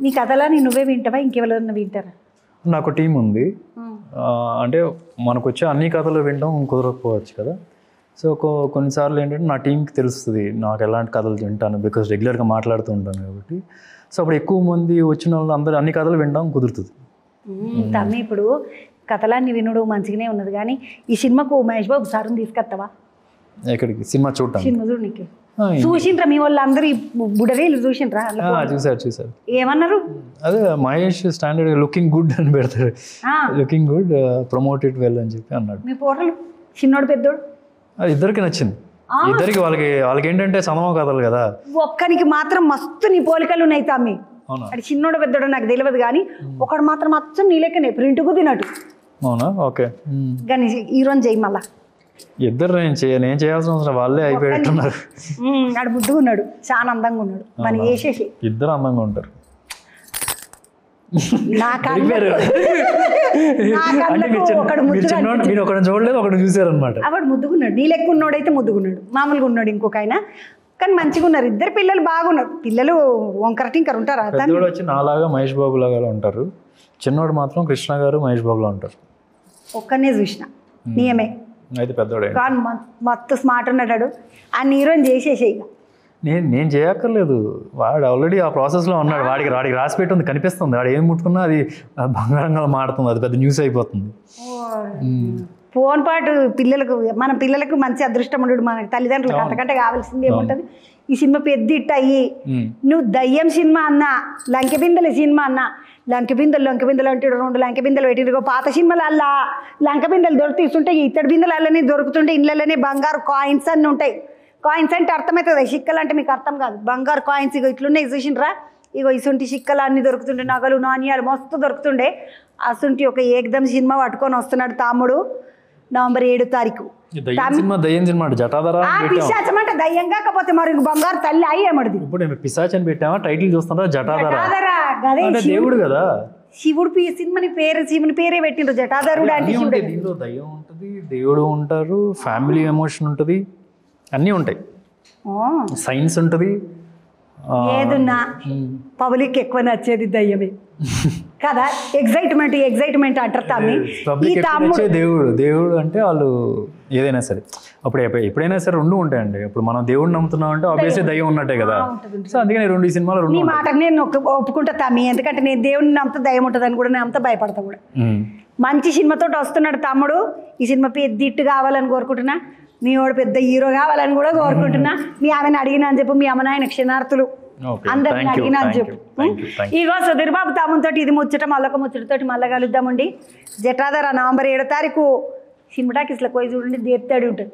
నీ కథలని నువ్వే వింటావా ఇంకెవరైనా వింటారా? నాకు టీం ఉంది. అంటే మనకు వచ్చే అన్ని కథలు వినడం కుదరకపోవచ్చు కదా. సో కొన్నిసార్లు ఏంటంటే నా టీంకి తెలుస్తుంది నాకు ఎలాంటి కథలు వింటాను, బికాజ్ రెగ్యులర్గా మాట్లాడుతూ ఉంటాను కాబట్టి. సో అప్పుడు ఎక్కువ మంది వచ్చిన వాళ్ళు అందరూ అన్ని కథలు వినడం కుదురుతుంది. తమ్మి ఇప్పుడు కథలన్నీ వినుడు మంచిగానే ఉన్నది, కానీ ఈ సినిమాకు మహేష్ బాబు సార్ని తీసుకొస్తావా? ఎక్కడికి? సినిమా చూడటం. సినిమా చూడు నీకు చూసిండ్రా మీ వాళ్ళు అందరూ బుడవేలు చూసిండ్రా? చూసారు. ఏమన్నారు? అదే మహేష్ స్టాండర్డ్ లుకింగ్ గుడ్ అని పెడతారు, లుకింగ్ గుడ్ ప్రమోటెడ్ వెల్ అని చెప్పి అన్నాడు. మీ పోరలు చిన్నోడు పెద్దోడు అది ఇద్దరికి నచ్చింది. ఇద్దరికి వాళ్ళకి ఏంటంటే చదవ కథలు కదా. ఒక్కనికి మాత్రం మస్తు నీ పోలికలు ఉన్నాయి తమ్మి. అది చిన్నోడు పెద్దోడు నాకు తెలియదు, కానీ ఒకడు మాత్రం మొత్తం నీ లెక్కనే ప్రింట్కు తినట్టు. అవునా? ఓకే. కానీ హీరోని చెయ్యి మళ్ళా. ఇద్దరు నేను చేయాల్సిన అవసరం వాళ్ళే అయిపోయినట్టున్నారు. ఆడు ముద్దుగా ఉన్నాడు, చాలా అందంగా ఉన్నాడు. మన వేసేసి ఇద్దరు అందంగా ఉంటారు. మీరు ఒకటి చూడలేదు, ఒకటి చూసారు అనమాట. వాడు ముద్దుగున్నాడు, నీ లెక్క ఉన్నాడైతే ముద్దుగున్నాడు, మామూలుగా ఉన్నాడు ఇంకొక ఆయన, కానీ మంచిగా ఉన్నారు ఇద్దరు పిల్లలు. బాగున్నారు పిల్లలు. వంకర టింకర్ ఉంటారు. పెద్దోడు వచ్చి నాలాగా మహేష్ బాబు లాగా ఉంటారు, చిన్నోడు మాత్రం కృష్ణ గారు మహేష్ బాబులా ఉంటారు. ఒక్కనే చూసిన నియమే. అయితే పెద్దోడే కానీ మస్తు స్మార్ట్ ఉన్నాడు. ఆ హీరోని చేసేసే. ఇక నేను చేయక్కర్లేదు, వాడు ఆల్రెడీ ఆ ప్రాసెస్లో ఉన్నాడు. వాడికి రాసి పెట్టి ఉంది, కనిపిస్తుంది. వాడు ఏం ముట్టుకున్నా అది బంగారంగా మారుతుంది, అది పెద్ద న్యూస్ అయిపోతుంది. ఫోన్ పాటు మన పిల్లలకు మంచి అదృష్టం ఉండడు, మన తల్లిదండ్రులకు అంతకంటే కావాల్సింది ఏముంటుంది. ఈ సినిమా పెద్ద ఇట్ అయ్యి నువ్వు దయ్యం సినిమా అన్నా, లంకెబిందెల సినిమా అన్నా, లంకెబిందెలు అంటే 2 లంకెబిందెలు పెట్టిరు. పాత సినిమాలు అల్లా లంకెబిందెలు దొరుకుతుంటాయి, ఇత్తడి బిందెలు అల్లనే దొరుకుతుంటాయి. ఇళ్ళలోనే బంగారు కాయిన్స్ అన్నీ ఉంటాయి. కాయిన్స్ అంటే అర్థమవుతుంది, చిక్కలు అంటే మీకు అర్థం కాదు. బంగారు కాయిన్స్ ఇగో ఇట్లున్నాయి చూసిండ్రా, ఇగో ఇసుంటి చిక్కలు అన్నీ దొరుకుతుండే, నగలు నాణ్యాలు మస్తు దొరుకుతుండే. అసుంటి ఒక ఏకదమ్ సినిమా పట్టుకొని వస్తున్నాడు తమ్ముడు నవంబర్ 7వ తారీఖు. పిశాచం అంటే దయ్యం కాకపోతే మరి బంగారు తల్లి అయ్యేమడిది. ఇప్పుడు పిశాచం పెట్టామా, టైటిల్ చూస్తున్నారా? జటాధర దేవుడు కదా, శివుడు సినిమాని పేరు శివుని పేరే పెట్టిండ్రు జటాధరుడు అంటే. దీనిలో దయ్యం ఉంటుంది, దేవుడు ఉంటారు, ఫ్యామిలీ ఎమోషన్ ఉంటుంది, అన్నీ ఉంటాయి, సైన్స్ ఉంటుంది. ఏదున్నా పబ్లిక్ ఎక్కువ నచ్చేది దయ్యమే కదా. ఎగ్జైట్మెంట్ అంటారు తమ్మి. దేవుడు అంటే వాళ్ళు ఏదైనా సరే అప్పుడు ఎప్పుడైనా సరే 2 ఉంటాయండి. ఇప్పుడు మనం దేవుడిని నమ్ముతున్నాం అంటే ఆబ్వియస్లీ దయ్యం ఉన్నట్టే కదా. సో అందుకని ఈ సినిమాలో 2 మాటకు నేను ఒప్పుకుంటా తమ్మి, ఎందుకంటే నేను దేవుడిని నమ్ముతా దయ్యం ఉంటుంది అని కూడా నేను అంతా భయపడతా కూడా. మంచి సినిమాతో వస్తున్నాడు తమ్ముడు. ఈ సినిమా పెద్ద హిట్ కావాలని కోరుకుంటున్నా, మీ వాడు పెద్ద హీరో కావాలని కూడా కోరుకుంటున్నా. మీ ఆమెను అడిగినా అని చెప్పు, మీ అమ్మ నాయన క్షణార్థులు అందరిని అడిగినా అని చెప్పు. ఇగో సుధీర్ బాబు తమ్ముతో ఇది ముచ్చట, మళ్ళొక ముచ్చటతోటి మళ్ళీ కలుద్దామండి. జటాధర నవంబర్ 7వ తారీఖు సినిమా టాకీస్లో పోయి చూడండి, దేప్తాడు ఉంటుంది.